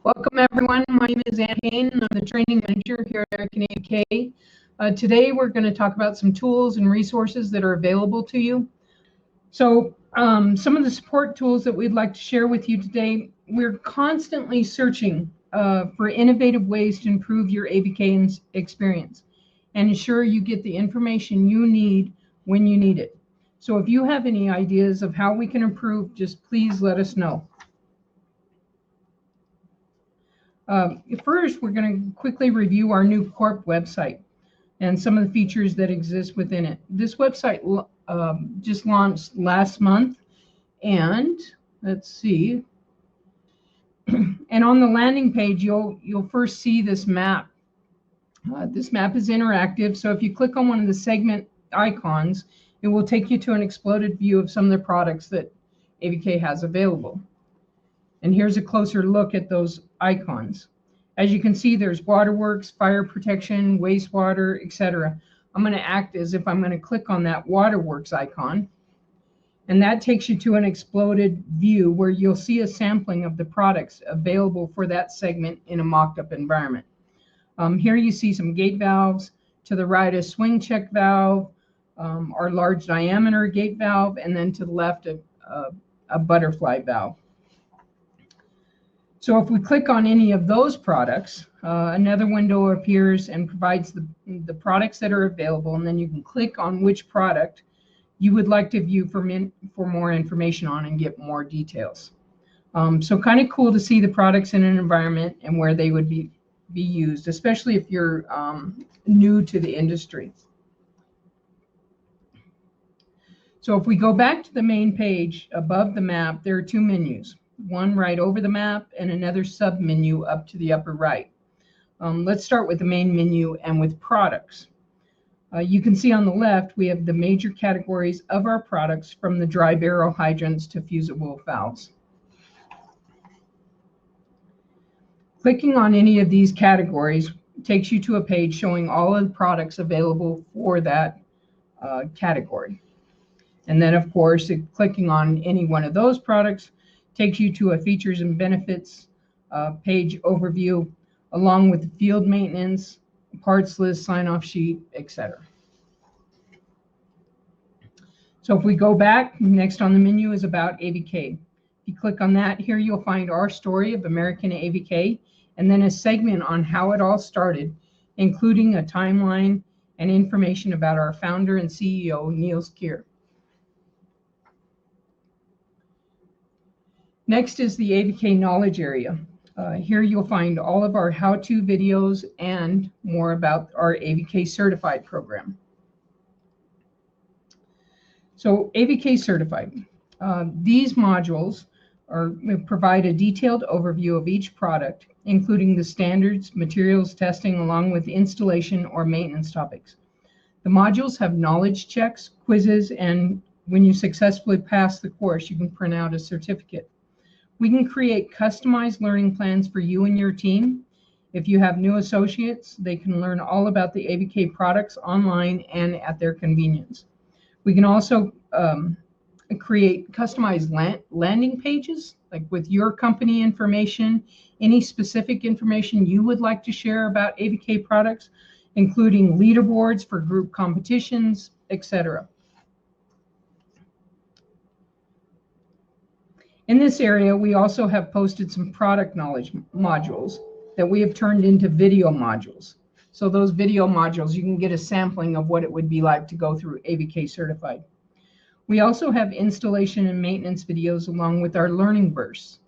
Welcome everyone. My name is Ann Hain. I'm the training manager here at American AVK. Today we're going to talk about some tools and resources that are available to you. So some of the support tools that we'd like to share with you today, we're constantly searching for innovative ways to improve your AVK experience and ensure you get the information you need when you need it. So if you have any ideas of how we can improve, just please let us know. First, we're going to quickly review our new Corp website and some of the features that exist within it. This website just launched last month, and let's see. And on the landing page, you'll first see this map. This map is interactive, so if you click on one of the segment icons, it will take you to an exploded view of some of the products that AVK has available. And here's a closer look at those icons. As you can see, there's waterworks, fire protection, wastewater, etc. I'm going to act as if I'm going to click on that waterworks icon. And that takes you to an exploded view where you'll see a sampling of the products available for that segment in a mocked-up environment. Here you see some gate valves. To the right, a swing check valve, our large diameter gate valve, and then to the left, a butterfly valve. So if we click on any of those products, another window appears and provides the products that are available, and then you can click on which product you would like to view for more information on and get more details. So kind of cool to see the products in an environment and where they would be used, especially if you're new to the industry. So if we go back to the main page, above the map, there are two menus. One right over the map and another sub menu up to the upper right. Let's start with the main menu and with products. You can see on the left we have the major categories of our products, from the dry barrel hydrants to fusible valves. Clicking on any of these categories takes you to a page showing all of the products available for that category. And then of course, clicking on any one of those products takes you to a features and benefits page overview, along with the field maintenance, parts list, sign-off sheet, etc. So if we go back, next on the menu is about AVK. If you click on that, here you'll find our story of American AVK, and then a segment on how it all started, including a timeline and information about our founder and CEO, Niels Kier. Next is the AVK knowledge area. Here you'll find all of our how-to videos and more about our AVK Certified program. So AVK Certified. These modules provide a detailed overview of each product, including the standards, materials testing, along with installation or maintenance topics. The modules have knowledge checks, quizzes, and when you successfully pass the course, you can print out a certificate. We can create customized learning plans for you and your team. If you have new associates, they can learn all about the AVK products online and at their convenience. We can also create customized landing pages, like with your company information, any specific information you would like to share about AVK products, including leaderboards for group competitions, etc. In this area, we also have posted some product knowledge modules that we have turned into video modules. So those video modules, you can get a sampling of what it would be like to go through AVK Certified. We also have installation and maintenance videos along with our learning bursts.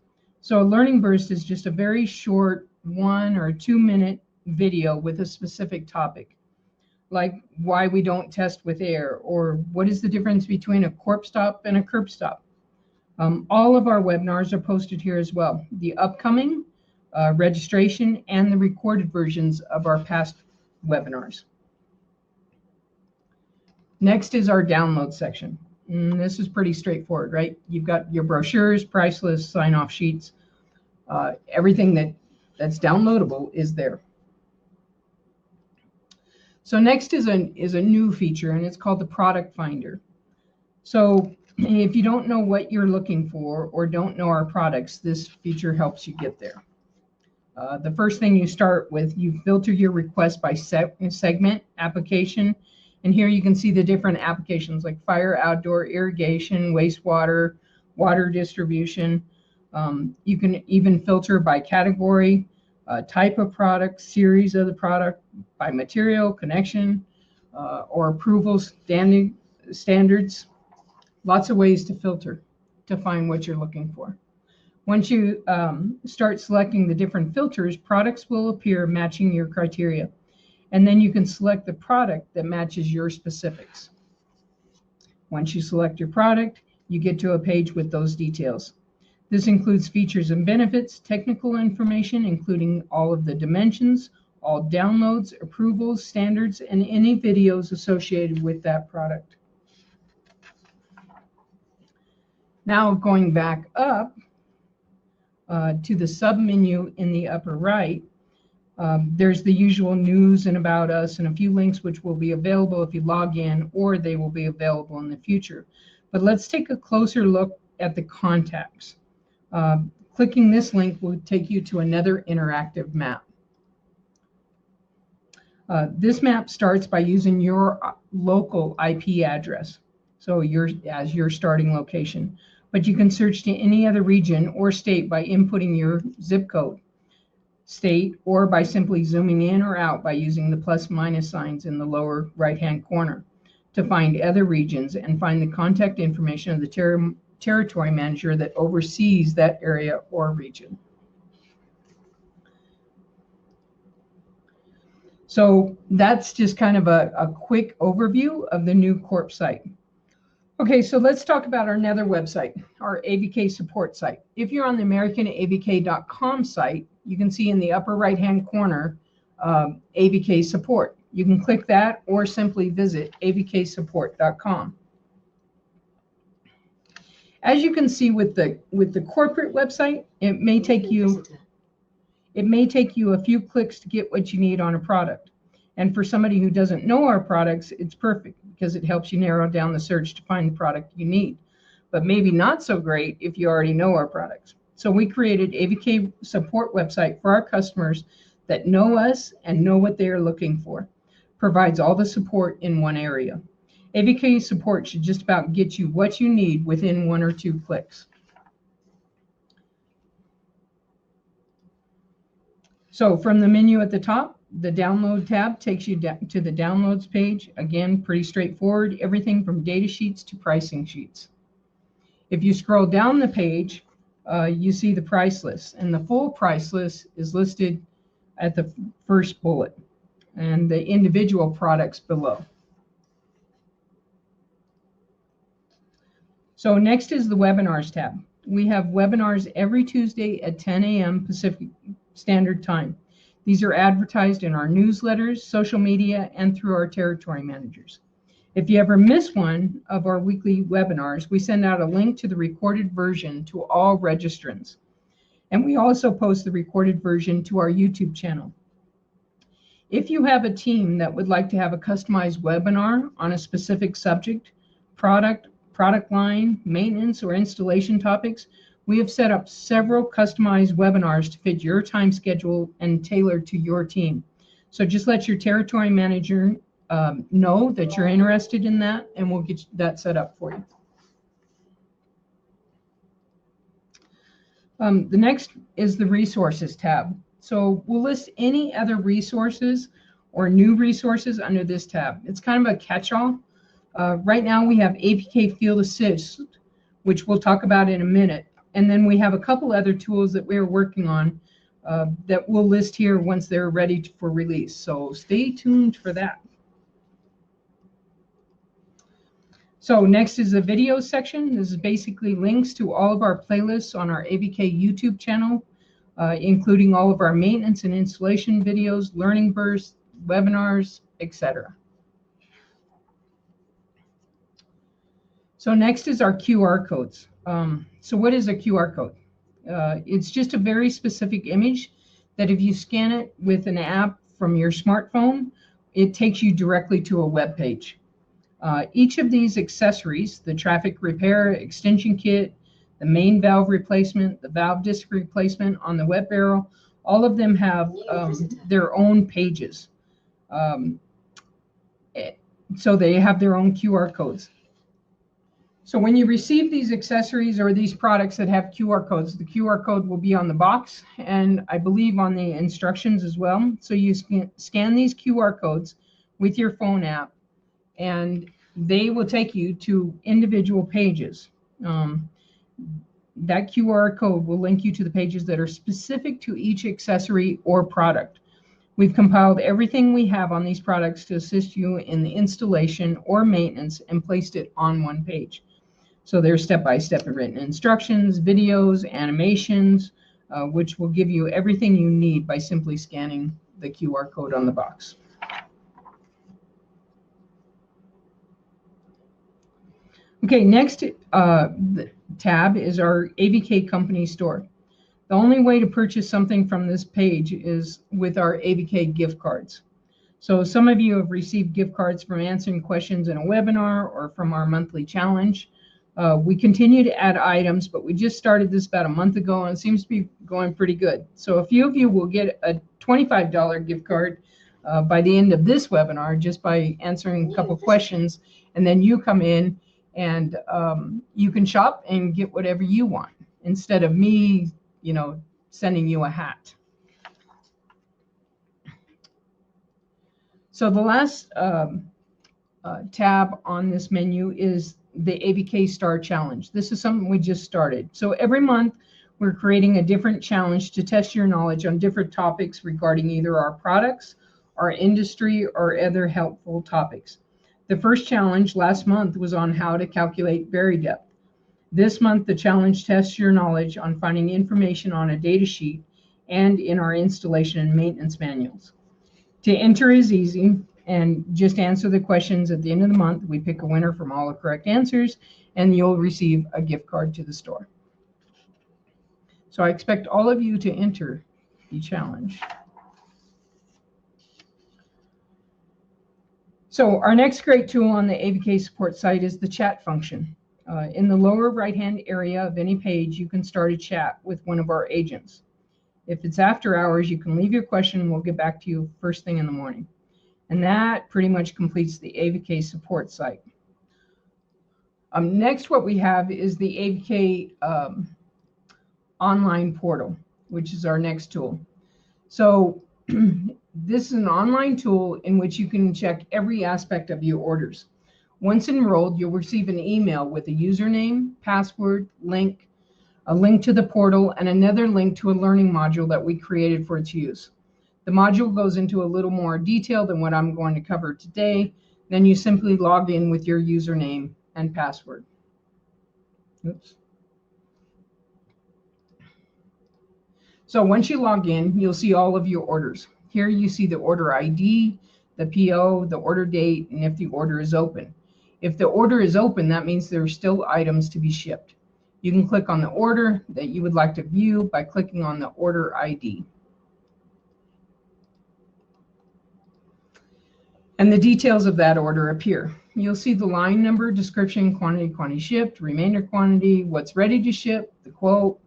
So a learning burst is just a very short 1 or 2 minute video with a specific topic, like why we don't test with air, or what is the difference between a corp stop and a curb stop. All of our webinars are posted here as well. The upcoming registration and the recorded versions of our past webinars. Next is our download section. And this is pretty straightforward, right? You've got your brochures, price lists, sign-off sheets. Everything that's downloadable is there. So next is a new feature, and it's called the Product Finder. So if you don't know what you're looking for or don't know our products, this feature helps you get there. The first thing you start with, you filter your request by segment, application, and here you can see the different applications like fire, outdoor, irrigation, wastewater, water distribution. You can even filter by category, type of product, series of the product, by material, connection, or approval standards. Lots of ways to filter to find what you're looking for. Once you start selecting the different filters, products will appear matching your criteria. And then you can select the product that matches your specifics. Once you select your product, you get to a page with those details. This includes features and benefits, technical information, including all of the dimensions, all downloads, approvals, standards, and any videos associated with that product. Now going back up to the sub-menu in the upper right, there's the usual news and about us and a few links which will be available if you log in, or they will be available in the future. But let's take a closer look at the contacts. Clicking this link will take you to another interactive map. This map starts by using your local IP address, so as your starting location. But you can search to any other region or state by inputting your zip code, state, or by simply zooming in or out by using the plus minus signs in the lower right-hand corner to find other regions and find the contact information of the territory manager that oversees that area or region. So that's just kind of a quick overview of the new Corp site. Okay, so let's talk about our another website, our AVK Support site. If you're on the AmericanAVK.com site, you can see in the upper right-hand corner, AVK Support. You can click that or simply visit avksupport.com. As you can see with the corporate website, it may take you a few clicks to get what you need on a product. And for somebody who doesn't know our products, it's perfect because it helps you narrow down the search to find the product you need. But maybe not so great if you already know our products. So we created AVK Support website for our customers that know us and know what they are looking for. Provides all the support in one area. AVK Support should just about get you what you need within 1 or 2 clicks. So from the menu at the top, the download tab takes you to the downloads page. Again, pretty straightforward, everything from data sheets to pricing sheets. If you scroll down the page, you see the price list, and the full price list is listed at the first bullet and the individual products below. So next is the webinars tab. We have webinars every Tuesday at 10 a.m. Pacific Standard Time. These are advertised in our newsletters, social media, and through our territory managers. If you ever miss one of our weekly webinars, we send out a link to the recorded version to all registrants. And we also post the recorded version to our YouTube channel. If you have a team that would like to have a customized webinar on a specific subject, product line, maintenance, or installation topics, we have set up several customized webinars to fit your time schedule and tailored to your team. So just let your territory manager know that you're interested in that, and we'll get that set up for you. The next is the resources tab. So we'll list any other resources or new resources under this tab. It's kind of a catch-all. Right now we have AVK Field Assist, which we'll talk about in a minute. And then we have a couple other tools that we're working on that we'll list here once they're ready for release. So stay tuned for that. So next is the video section. This is basically links to all of our playlists on our AVK YouTube channel, including all of our maintenance and installation videos, learning bursts, webinars, etc. So next is our QR codes. So what is a QR code? It's just a very specific image that if you scan it with an app from your smartphone, it takes you directly to a web page. Each of these accessories, the traffic repair extension kit, the main valve replacement, the valve disc replacement on the wet barrel, All of them have their own pages. So they have their own QR codes. So when you receive these accessories or these products that have QR codes, the QR code will be on the box and I believe on the instructions as well. So you scan these QR codes with your phone app and they will take you to individual pages. That QR code will link you to the pages that are specific to each accessory or product. We've compiled everything we have on these products to assist you in the installation or maintenance and placed it on one page. So there's step-by-step written instructions, videos, animations, which will give you everything you need by simply scanning the QR code on the box. Okay, next tab is our AVK Company Store. The only way to purchase something from this page is with our AVK gift cards. So some of you have received gift cards from answering questions in a webinar or from our monthly challenge. We continue to add items, but we just started this about a month ago and it seems to be going pretty good. So a few of you will get a $25 gift card by the end of this webinar just by answering a couple questions, and then you come in and you can shop and get whatever you want instead of me, you know, sending you a hat. So the last tab on this menu is the AVK Star Challenge. This is something we just started. So every month we're creating a different challenge to test your knowledge on different topics regarding either our products, our industry, or other helpful topics. The first challenge last month was on how to calculate bury depth. This month, the challenge tests your knowledge on finding information on a data sheet and in our installation and maintenance manuals. To enter is easy, and just answer the questions at the end of the month. We pick a winner from all the correct answers, and you'll receive a gift card to the store. So I expect all of you to enter the challenge. So our next great tool on the AVK Support site is the chat function. In the lower right-hand area of any page, you can start a chat with one of our agents. If it's after hours, you can leave your question and we'll get back to you first thing in the morning. And that pretty much completes the AVK Support site. Next, what we have is the AVK online portal, which is our next tool. So this is an online tool in which you can check every aspect of your orders. Once enrolled, you'll receive an email with a username, password, link, a link to the portal, and another link to a learning module that we created for its use. The module goes into a little more detail than what I'm going to cover today. Then you simply log in with your username and password. Oops. So once you log in, you'll see all of your orders. Here you see the order ID, the PO, the order date, and if the order is open. If the order is open, that means there are still items to be shipped. You can click on the order that you would like to view by clicking on the order ID. And the details of that order appear. You'll see the line number, description, quantity shipped, remainder quantity, what's ready to ship, the quote.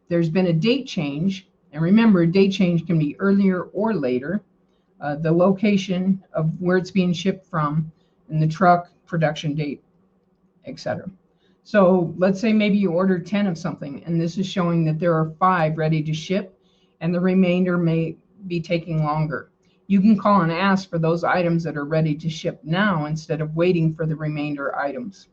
There's been a date change, and remember, a date change can be earlier or later, the location of where it's being shipped from, and the truck, production date, etc. So let's say maybe you ordered 10 of something, and this is showing that there are 5 ready to ship, and the remainder may be taking longer. You can call and ask for those items that are ready to ship now instead of waiting for the remainder items.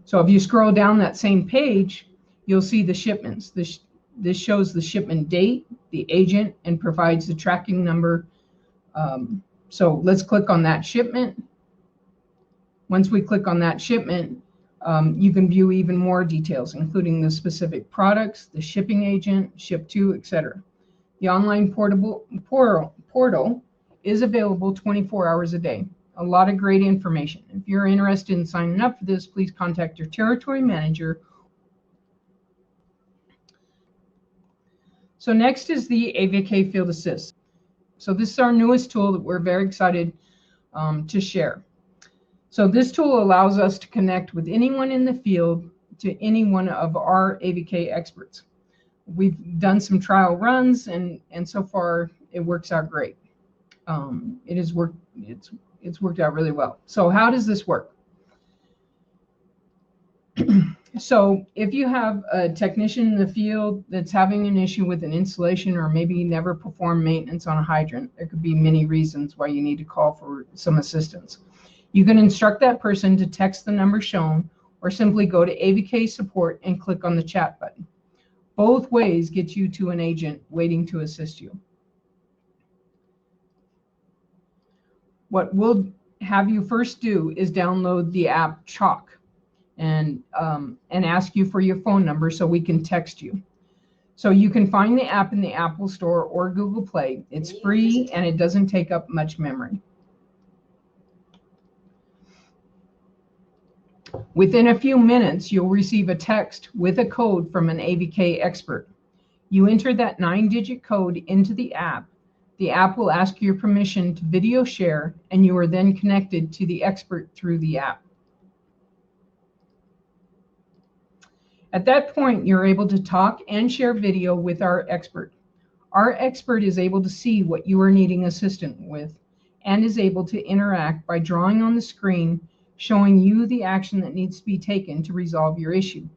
So if you scroll down that same page, you'll see the shipments. This shows the shipment date, the agent, and provides the tracking number. So let's click on that shipment. Once we click on that shipment, you can view even more details, including the specific products, the shipping agent, ship to, etc. The online portal is available 24 hours a day. A lot of great information. If you're interested in signing up for this, please contact your territory manager. So next is the AVK Field Assist. So this is our newest tool that we're very excited to share. So this tool allows us to connect with anyone in the field to any one of our AVK experts. We've done some trial runs, and so far it works out great. It's worked out really well. So how does this work? So if you have a technician in the field that's having an issue with an installation, or maybe never performed maintenance on a hydrant, there could be many reasons why you need to call for some assistance. You can instruct that person to text the number shown, or simply go to AVK Support and click on the chat button. Both ways get you to an agent waiting to assist you. What we'll have you first do is download the app Chalk, and ask you for your phone number so we can text you. So you can find the app in the Apple Store or Google Play. It's free and it doesn't take up much memory. Within a few minutes, you'll receive a text with a code from an AVK expert. You enter that 9-digit code into the app. The app will ask your permission to video share, and you are then connected to the expert through the app. At that point, you're able to talk and share video with our expert. Our expert is able to see what you are needing assistance with, and is able to interact by drawing on the screen, showing you the action that needs to be taken to resolve your issue.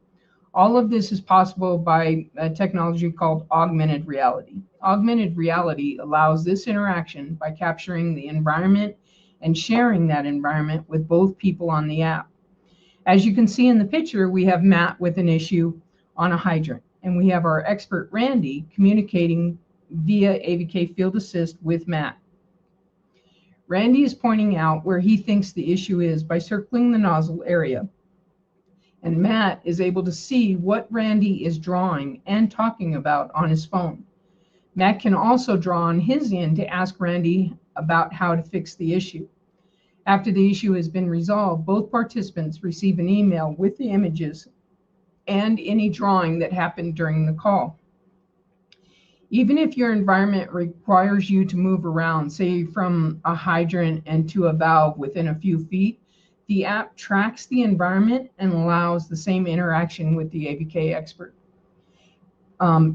All of this is possible by a technology called Augmented Reality. Augmented Reality allows this interaction by capturing the environment and sharing that environment with both people on the app. As you can see in the picture, we have Matt with an issue on a hydrant, and we have our expert Randy communicating via AVK Field Assist with Matt. Randy is pointing out where he thinks the issue is by circling the nozzle area, and Matt is able to see what Randy is drawing and talking about on his phone. Matt can also draw on his end to ask Randy about how to fix the issue. After the issue has been resolved, both participants receive an email with the images and any drawing that happened during the call. Even if your environment requires you to move around, say from a hydrant and to a valve within a few feet, the app tracks the environment and allows the same interaction with the AVK expert.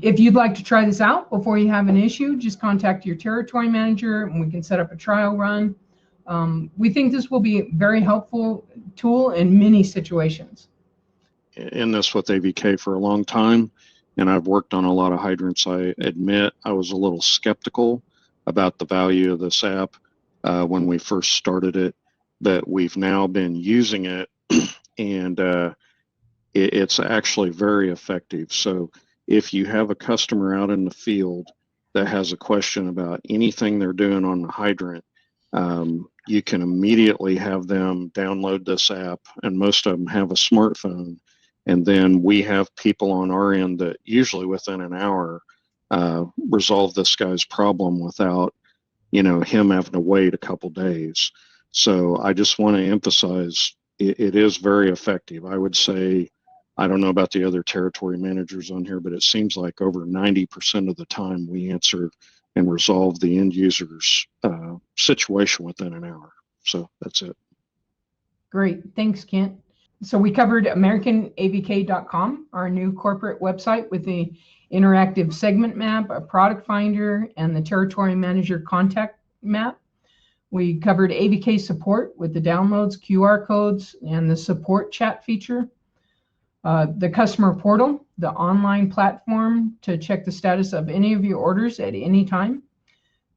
If you'd like to try this out before you have an issue, just contact your territory manager and we can set up a trial run. We think this will be a very helpful tool in many situations. In this with AVK for a long time, and I've worked on a lot of hydrants. I admit I was a little skeptical about the value of this app when we first started it, but we've now been using it, and it's actually very effective. So if you have a customer out in the field that has a question about anything they're doing on the hydrant, you can immediately have them download this app, and most of them have a smartphone. And then we have people on our end that usually within an hour resolve this guy's problem without, him having to wait a couple days. So I just want to emphasize it is very effective. I would say, I don't know about the other territory managers on here, but it seems like over 90% of the time we answer and resolve the end user's situation within an hour. So that's it. Great, thanks, Kent. So we covered AmericanAVK.com, our new corporate website with the interactive segment map, a product finder, and the territory manager contact map. We covered AVK Support with the downloads, QR codes, and the support chat feature. The customer portal, the online platform to check the status of any of your orders at any time.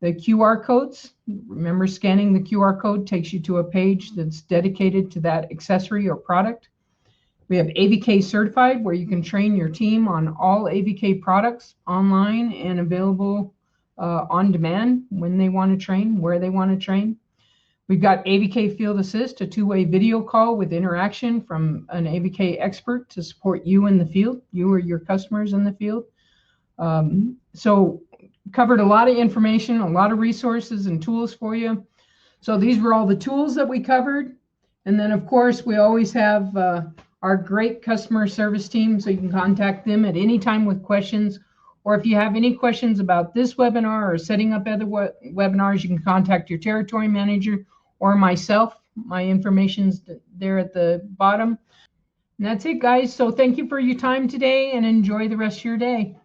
The QR codes, remember scanning the QR code takes you to a page that's dedicated to that accessory or product. We have AVK Certified, where you can train your team on all AVK products online and available on demand when they want to train, where they want to train. We've got AVK Field Assist, a two-way video call with interaction from an AVK expert to support you in the field, you or your customers in the field. So covered a lot of information, a lot of resources and tools for you. So these were all the tools that we covered. And then of course, we always have our great customer service team, so you can contact them at any time with questions. Or if you have any questions about this webinar or setting up other webinars, you can contact your territory manager or myself. My information's there at the bottom. And that's it, guys. So thank you for your time today and enjoy the rest of your day.